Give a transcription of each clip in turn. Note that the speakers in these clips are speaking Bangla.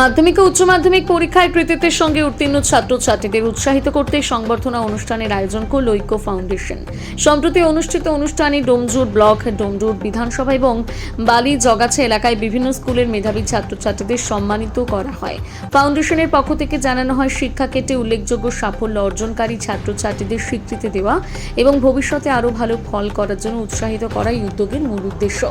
মাধ্যমিক ও উচ্চ মাধ্যমিক পরীক্ষায় কৃতিত্বের সঙ্গে উত্তীর্ণ ছাত্রছাত্রীদের উৎসাহিত করতে সংবর্ধনা অনুষ্ঠানের আয়োজন করল ঐক্য ফাউন্ডেশন। সম্প্রতি অনুষ্ঠিত অনুষ্ঠানে ডোমজুড় ব্লক, ডোমজুড় বিধানসভা এবং বালি জগাছা এলাকায় বিভিন্ন স্কুলের মেধাবী ছাত্রছাত্রীদের সম্মানিত করা হয়। ফাউন্ডেশনের পক্ষ থেকে জানানো হয়, শিক্ষা ক্ষেত্রে উল্লেখযোগ্য সাফল্য অর্জনকারী ছাত্রছাত্রীদের স্বীকৃতি দেওয়া এবং ভবিষ্যতে আরও ভালো ফল করার জন্য উৎসাহিত করাই উদ্যোগের মূল উদ্দেশ্য।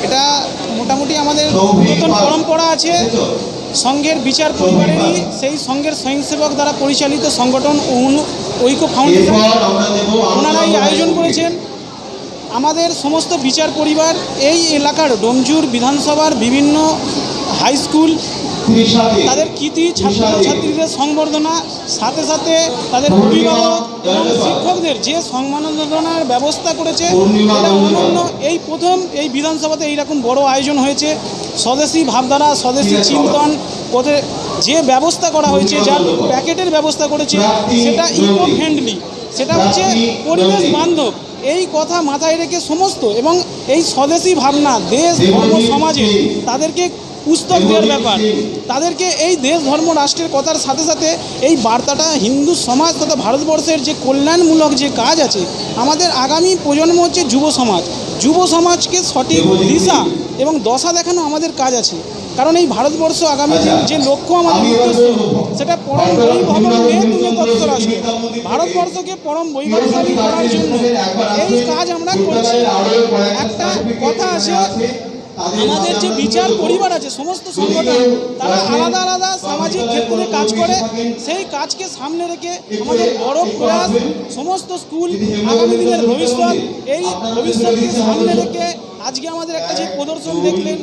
এটা মোটামুটি আমাদের নতুন পরম্পরা আছে। সংঘের বিচার পরিবারেরই সেই সংঘের স্বয়ংসেবক দ্বারা পরিচালিত সংগঠন ঐক্য ফাউন্ডেশন, ওনারাই আয়োজন করেছেন। আমাদের সমস্ত বিচার পরিবার এই এলাকার ডোমজুড় বিধানসভার বিভিন্ন হাই স্কুল তাদের কৃতি ছাত্রছাত্রীদের সংবর্ধনা, সাথে সাথে তাদের অভিভাবক এবং শিক্ষকদের যে সম্মাননার ব্যবস্থা করেছে, এটা অনন্য। এই প্রথম এই বিধানসভাতে এইরকম বড় আয়োজন হয়েছে। স্বদেশী ভাবধারা, স্বদেশী চিন্তন যে ব্যবস্থা করা হয়েছে, যার প্যাকেটের ব্যবস্থা করেছে, সেটা ইকো ফ্রেন্ডলি, সেটা হচ্ছে পরিবেশ বান্ধব। এই কথা মাথায় রেখে সমস্ত এবং এই স্বদেশী ভাবনা দেশ ধর্ম সমাজে তাদেরকে পুস্তক দেওয়ার ব্যাপার, তাদেরকে এই দেশ ধর্ম রাষ্ট্রের কথার সাথে সাথে এই বার্তাটা হিন্দু সমাজ তথা ভারতবর্ষের যে কল্যাণমূলক যে কাজ আছে, আমাদের আগামী প্রজন্ম হচ্ছে যুব সমাজ। যুব সমাজকে সঠিক দিশা এবং দশা দেখানো আমাদের কাজ আছে। কারণ এই ভারতবর্ষ আগামী যে লক্ষ্য আমাদের উদ্দেশ্য, সেটা পরম বৈভব রাষ্ট্র, ভারতবর্ষকে পরম বৈভবশালী করার জন্য এই কাজ আমরা করছি। একটা কথা আছে, আমাদের যে বিচার পরিবার আছে, সমস্ত সংগঠন তারা আলাদা আলাদা সামাজিক ক্ষেত্রে কাজ করে। সেই কাজকে সামনে রেখে আমাদের বড় প্রয়াস, সমস্ত স্কুল আগামী দিনের ভবিষ্যৎ, এই ভবিষ্যৎকে সামনে রেখে আজকে আমাদের একটা যে প্রদর্শন দেখলেন,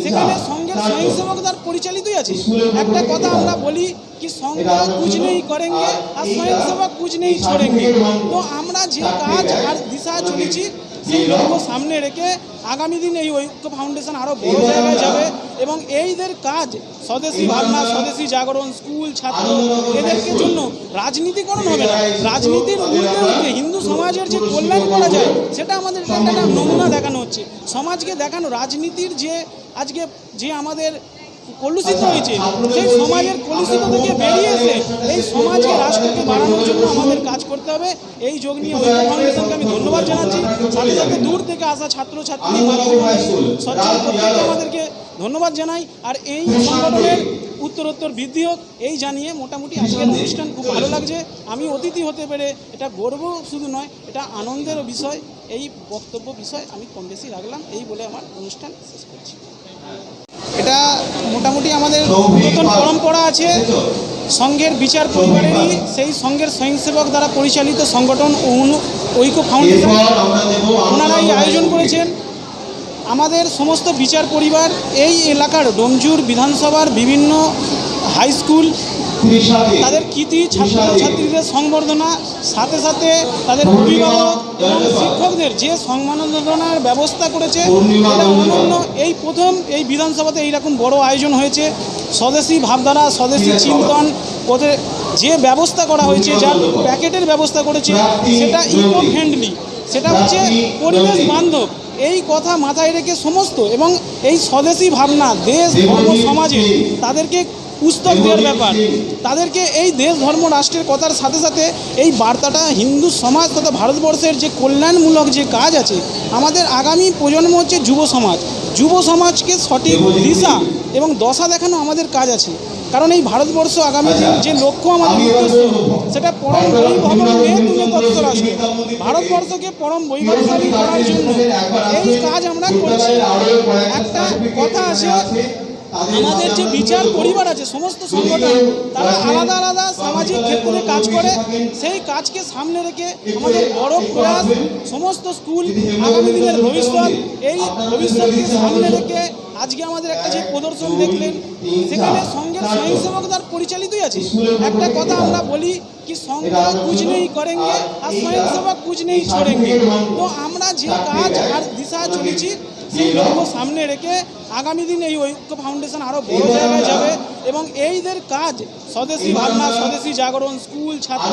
সেখানে সংঘের স্বয়ংসেবক দ্বারা পরিচালিতই আছে। একটা কথা আমরা বলি কি, সংঘ কুছ নেই করেঙ্গে আর স্বয়ংসেবক কুছ নেই ছোড়েঙ্গে। তো আমরা যে কাজ আর দিশা চলেছি, সেই লক্ষ্য সামনে রেখে আগামী দিন এই ঐক্য ফাউন্ডেশন আরও বড় জায়গায় যাবে এবং এইদের কাজ স্বদেশী ভাবনা, স্বদেশী জাগরণ, স্কুল ছাত্র, এদেরকে জন্য রাজনীতিকরণ হবে না। রাজনীতির উর্ধে হিন্দু সমাজের যে কল্যাণ করা যায়, সেটা আমাদের একটা নমুনা দেখানো হচ্ছে। সমাজকে দেখানো রাজনীতির যে আজকে যে আমাদের কলুষিত হয়েছে, সেই সমাজের কলুষিত থেকে বেরিয়ে এসে এই সমাজকে রাষ্ট্রকে বাড়ানোর জন্য আমাদের কাজ করতে হবে। এই যোগ নিয়ে ঐক্য ফাউন্ডেশনকে আমি ধন্যবাদ জানাচ্ছি। সাথে সাথে দূর থেকে আসা ছাত্রছাত্রী, সচ্ছল প্রত্যেককে আমাদেরকে ধন্যবাদ জানাই। আর এই সংগঠনের উত্তরোত্তর বৃদ্ধি হোক, এই জানিয়ে মোটামুটি আজকের অনুষ্ঠান খুব ভালো লাগছে। আমি অতিথি হতে পেরে এটা গর্ব শুধু নয়, এটা আনন্দেরও বিষয়। এই বক্তব্য বিষয় আমি কম বেশি রাখলাম, এই বলে আমার অনুষ্ঠান শেষ করছি। এটা মোটামুটি আমাদের নতুন পরম্পরা আছে। সংঘের বিচার পরিবারেরই সেই সংঘের স্বয়ংসেবক দ্বারা পরিচালিত সংগঠন ঐক্য ফাউন্ডেশন, ওনারাই আয়োজন করেছেন। আমাদের সমস্ত বিচার পরিবার এই এলাকার ডোমজুড় বিধানসভার বিভিন্ন হাই স্কুল তাদের কৃতি ছাত্রছাত্রীদের সংবর্ধনা, সাথে সাথে তাদের অভিভাবক এবং শিক্ষকদের যে সম্মাননার ব্যবস্থা করেছে, এটা অনন্য। এই প্রথম এই বিধানসভাতে এইরকম বড় আয়োজন হয়েছে। স্বদেশী ভাবধারা, স্বদেশী চিন্তন যে ব্যবস্থা করা হয়েছে, যার প্যাকেটের ব্যবস্থা করেছে, সেটা ইকো ফ্রেন্ডলি, সেটা হচ্ছে পরিবেশ বান্ধব। এই কথা মাথায় রেখে সমস্ত এবং এই স্বদেশী ভাবনা দেশ ধর্ম সমাজে তাদেরকে পুস্তক দেওয়ার ব্যাপার, তাদেরকে এই দেশ ধর্ম রাষ্ট্রের কথার সাথে সাথে এই বার্তাটা হিন্দু সমাজ তথা ভারতবর্ষের যে কল্যাণমূলক যে কাজ আছে, আমাদের আগামী প্রজন্ম হচ্ছে যুব সমাজ। যুব সমাজকে সঠিক দিশা এবং দশা দেখানো আমাদের কাজ আছে। কারণ এই ভারতবর্ষ আগামী যে লক্ষ্য আমাদের উদ্দেশ্য, সেটা পরম বৈভব রাষ্ট্র, ভারতবর্ষকে পরম বৈভবশালী করার জন্য এই কাজ আমরা করছি। একটা কথা আছে, আমাদের যে বিচার পরিবার আছে সমস্ত সংগঠন তারা আলাদা আলাদা সামাজিক ক্ষেত্রে কাজ করে, সেই কাজকে সামনে রেখে আমাদের বড় প্রয়াস সমস্ত স্কুল আগামী দিনের ভবিষ্যৎ, এই ভবিষ্যৎকে সামনে রেখে আজকে আমাদের একটা যে প্রদর্শন দেখলেন সেখানে সঙ্গের স্বয়ংসেবকদার পরিচালিতই আছে। একটা কথা আমরা বলি কি সঙ্গ কুছ নেই করেঙ্গে আর স্বয়ংসেবক কুছ নেই ছোড়েঙ্গে। তো আমরা যে কাজ আর দিশা চলেছি সেই লক্ষ্য সামনে রেখে আগামী দিন এই ঐক্য ফাউন্ডেশন আরও বড় জায়গায় যাবে এবং এইদের কাজ স্বদেশী ভাবনা, স্বদেশী জাগরণ, স্কুল ছাত্র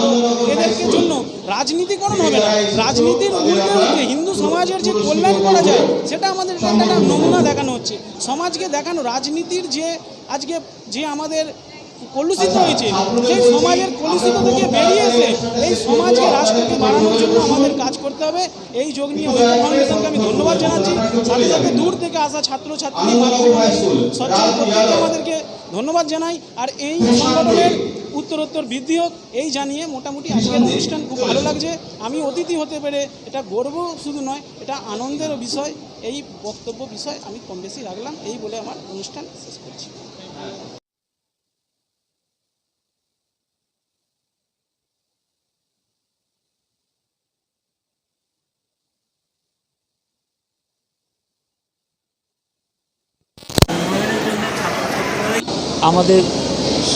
এদেরকে জন্য রাজনীতিকরণ হবে না, রাজনীতির ঊর্ধ্বে উঠে হিন্দু সমাজের যে কল্যাণ করা যায় সেটা আমাদের একটা নমুনা দেখানো হচ্ছে সমাজকে দেখানো। রাজনীতির যে আজকে যে আমাদের কলুষিত হয়েছে সেই সমাজের কলুষিত থেকে বেরিয়ে এসে এই সমাজকে রাষ্ট্রকে বাড়ানোর জন্য আমাদের কাজ করতে হবে। এই যোগ নিয়ে ঐক্য ফাউন্ডেশনকে আমি ধন্যবাদ জানাচ্ছি, সাথে সাথে দূর থেকে আসা ছাত্রছাত্রী সচ্ছল প্রত্যেককে আমাদেরকে ধন্যবাদ জানাই। আর এই সংগঠনের উত্তরোত্তর বৃদ্ধি হোক এই জানিয়ে মোটামুটি আজকের অনুষ্ঠান খুব ভালো লাগছে। আমি অতিথি হতে পেরে এটা গর্ব শুধু নয়, এটা আনন্দেরও বিষয়। এই বক্তব্য বিষয় আমি কম বেশি রাখলাম, এই বলে আমার অনুষ্ঠান শেষ করছি। আমাদের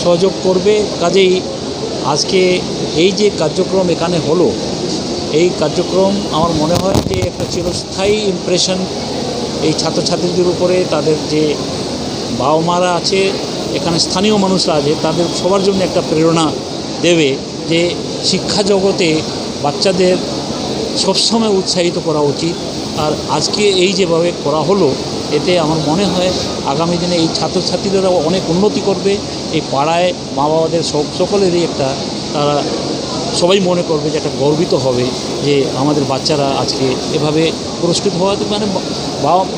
সহযোগ করবে। কাজেই আজকে এই যে কার্যক্রম এখানে হলো, এই কার্যক্রম আমার মনে হয় যে একটা চিরস্থায়ী ইমপ্রেশন এই ছাত্রছাত্রীদের উপরে, তাদের যে বাবা মারা আছে, এখানে স্থানীয় মানুষরা আছে, তাদের সবার জন্য একটা প্রেরণা দেবে যে শিক্ষা জগতে বাচ্চাদের সবসময় উৎসাহিত করা উচিত। আর আজকে এই যেভাবে করা হলো, এতে আমার মনে হয় আগামী দিনে এই ছাত্রছাত্রীদেরও অনেক উন্নতি করবে। এই পাড়ায় মা বাবাদের সকলেরই একটা, তারা সবাই মনে করবে যে একটা গর্বিত হবে যে আমাদের বাচ্চারা আজকে এভাবে পুরস্কৃত হওয়াতে, মানে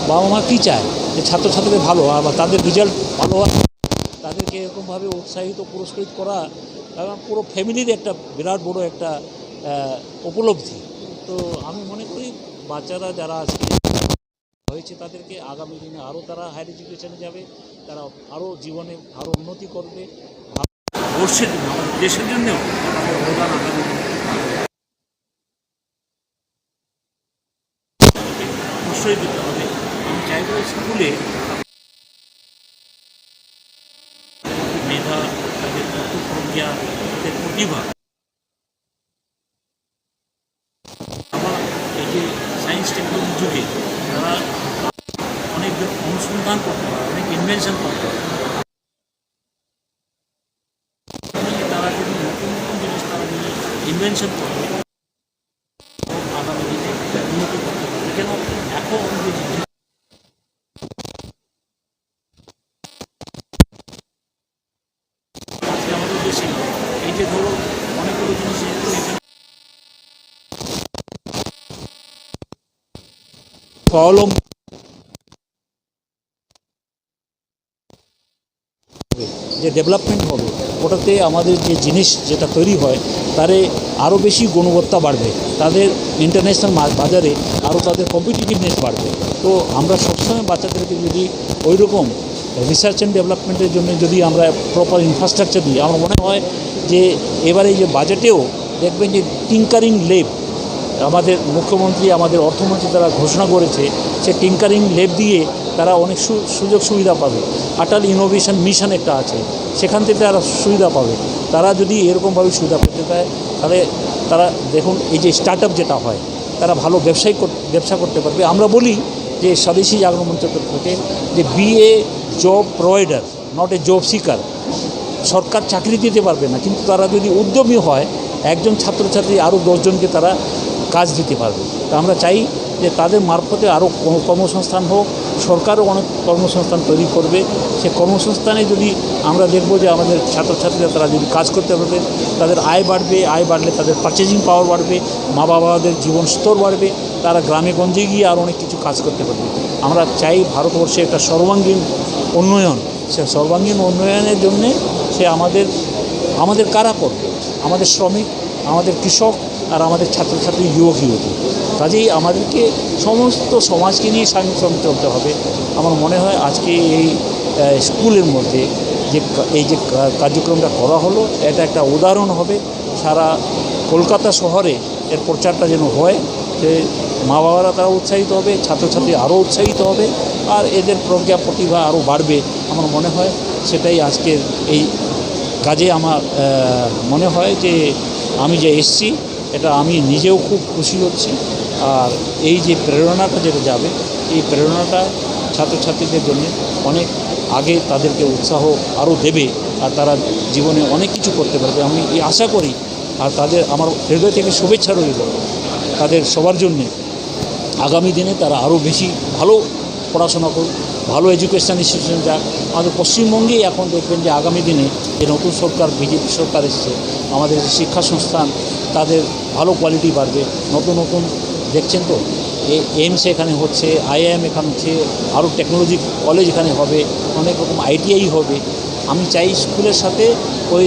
বাবা মা কী চায় যে ছাত্রছাত্রীদের ভালো আর বা তাদের রেজাল্ট ভালো হয়, তাদেরকে এরকমভাবে উৎসাহিত পুরস্কৃত করা পুরো ফ্যামিলির একটা বিরাট বড় একটা উপলব্ধি। তো আমি মনে করি বাচ্চারা যারা আজকে হয়েছে তাদেরকে আগামী দিনে আরও তারা হায়ার এডুকেশনে যাবে, তারা আরও জীবনে আরও উন্নতি করবে। বর্ষের জন্য, আমাদের দেশের জন্যও তাদের অবদান আগামী দিনে অবশ্যই দিতে হবে। আমি চাইব স্কুলে মেধা, তাদের প্রজ্ঞা, তাদের প্রতিভা, আবার এই যে সায়েন্স টেকনোলজির যুগে তারা অনেক অনুসন্ধান করতে পারে, অনেক ইনভেনশন করতে পারে। তারা যদি নতুন নতুন জিনিস তারা যদি ইনভেনশন করবে, আগামী দিনে উন্নতি করতে পারবে। কেন এখন যে আজকে আমাদের দেশে এই যে ধরো অনেকগুলো জিনিস এখানে অবলম্বন যে ডেভেলপমেন্ট হবে, ওটাতে আমাদের যে জিনিস যেটা তৈরি হয় তারে আরও বেশি গুণবত্তা বাড়বে, তাদের ইন্টারন্যাশনাল বাজারে আরও তাদের কম্পিটিটিভনেস বাড়বে। তো আমরা সবসময় বাচ্চাদেরকে যদি ওই রকম রিসার্চ অ্যান্ড ডেভেলপমেন্টের জন্য যদি আমরা প্রপার ইনফ্রাস্ট্রাকচার দিই, আমার মনে হয় যে এবারে এই যে বাজেটেও দেখবেন যে টিঙ্কারিং ল্যাব আমাদের মুখ্যমন্ত্রী, আমাদের অর্থমন্ত্রী তারা ঘোষণা করেছে, সে টিঙ্কারিং ল্যাব দিয়ে তারা অনেক সুযোগ সুবিধা পাবে। আটাল ইনোভেশন মিশন একটা আছে, সেখান থেকে তারা সুবিধা পাবে। তারা যদি এরকমভাবে সুবিধা পেতে পারে তাহলে তারা দেখুন এই যে স্টার্ট আপ যেটা হয়, তারা ভালো ব্যবসা করতে পারবে। আমরা বলি যে স্বদেশী জাগরণ মঞ্চের থেকে যে be a job provider, not a job seeker. সরকার চাকরি দিতে পারবে না, কিন্তু তারা যদি উদ্যমী হয়, একজন ছাত্রছাত্রী আরও 10 জনকে তারা কাজ দিতে পারবে। তো আমরা চাই যে তাদের মারফতে আরও কর্মসংস্থান হোক, সরকারও অনেক কর্মসংস্থান তৈরি করবে। সে কর্মসংস্থানে যদি আমরা দেখব যে আমাদের ছাত্রছাত্রীরা তারা যদি কাজ করতে পারবে, তাদের আয় বাড়বে, আয় বাড়লে তাদের পারচেজিং পাওয়ার বাড়বে, মা বাবাদের জীবন স্তর বাড়বে, তারা গ্রামে গঞ্জে গিয়ে আরও অনেক কিছু কাজ করতে পারবে। আমরা চাই ভারতবর্ষে একটা সর্বাঙ্গীন উন্নয়ন, সে সর্বাঙ্গীন উন্নয়নের জন্যে সে আমাদের কারা করবে, আমাদের শ্রমিক, আমাদের কৃষক, আর আমাদের ছাত্রছাত্রী যুবক যুবতী। কাজেই আমাদেরকে সমস্ত সমাজকে নিয়ে সংগ্রাম চলতে হবে। আমার মনে হয় আজকে এই স্কুলের মধ্যে এই যে কার্যক্রমটা করা হলো, এটা একটা উদাহরণ হবে সারা কলকাতা শহরে এর প্রচারটা যেন হয়, যে মা বাবারা তারা উৎসাহিত হবে, ছাত্রছাত্রী আরও উৎসাহিত হবে, আর এদের প্রজ্ঞা প্রতিভা আরও বাড়বে। আমার মনে হয় সেটাই আজকের এই কাজে আমার মনে হয় যে আমি যে এসছি, এটা আমি নিজেও খুব খুশি হচ্ছি। আর এই যে প্রেরণাটা যেটা যাবে, এই প্রেরণাটা ছাত্রছাত্রীদের জন্য অনেক আগে তাদেরকে উৎসাহ আরও দেবে, আর তারা জীবনে অনেক কিছু করতে পারবে আমি এই আশা করি। আর তাদের আমার হৃদয় থেকে শুভেচ্ছা রইল তাদের সবার জন্যে। আগামী দিনে তারা আরও বেশি ভালো পড়াশোনা করুক, ভালো এডুকেশান ইনস্টিটিউশন যাক। আমাদের পশ্চিমবঙ্গেই এখন দেখবেন যে আগামী দিনে যে নতুন সরকার, বিজেপি সরকার এসছে, আমাদের শিক্ষা সংস্থান তাদের ভালো কোয়ালিটি বাড়বে। নতুন নতুন দেখছেন তো, এইমস এখানে হচ্ছে, IIM এখানে হচ্ছে, আরও টেকনোলজি কলেজ এখানে হবে, অনেক রকম ITI হবে। আমি চাই স্কুলের সাথে ওই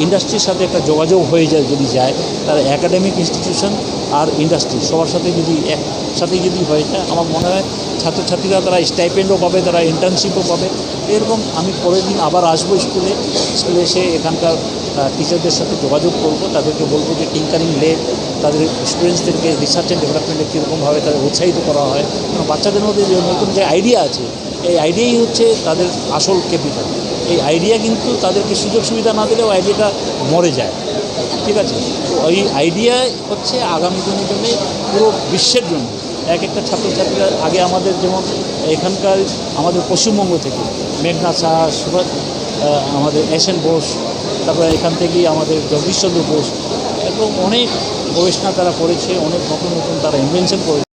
ইন্ডাস্ট্রির সাথে একটা যোগাযোগ হয়ে যায়, যদি যায় তার একাডেমিক ইনস্টিটিউশন আর ইন্ডাস্ট্রি সবার সাথে যদি একসাথে যদি হয়ে যায়, আমার মনে হয় ছাত্রছাত্রীরা তারা স্টাইপেন্ডও পাবে, তারা ইন্টার্নশিপও পাবে। এরকম আমি পরের দিন আবার আসবো স্কুলে এসে এখানকার টিচারদের সাথে যোগাযোগ করব, তাদেরকে বলবো যে টিঙ্কারিং ল্যাব, তাদের স্টুডেন্টসদেরকে রিসার্চ অ্যান্ড ডেভেলপমেন্টে কীরকমভাবে তাদের উৎসাহিত করা হয়। কারণ বাচ্চাদের মধ্যে যে নতুন যে আইডিয়া আছে, এই আইডিয়াই হচ্ছে তাদের আসল ক্যাপিটাল। এই আইডিয়া কিন্তু তাদেরকে সুযোগ সুবিধা না দিলেও আইডিয়াটা মরে যায়, ঠিক আছে? তো ওই আইডিয়া হচ্ছে আগামী দিনের জন্য পুরো বিশ্বের জন্য। এক একটা ছাত্রছাত্রীরা আগে আমাদের যেমন এখানকার আমাদের পশ্চিমবঙ্গ থেকে মেঘনাথ সাহা, সুভাষ, আমাদের SN বোস, তারপরে এখান থেকেই আমাদের জগদীশচন্দ্র বোস, এরকম অনেক গবেষণা তারা করেছে, অনেক নতুন নতুন তারা ইনভেনশন করেছে।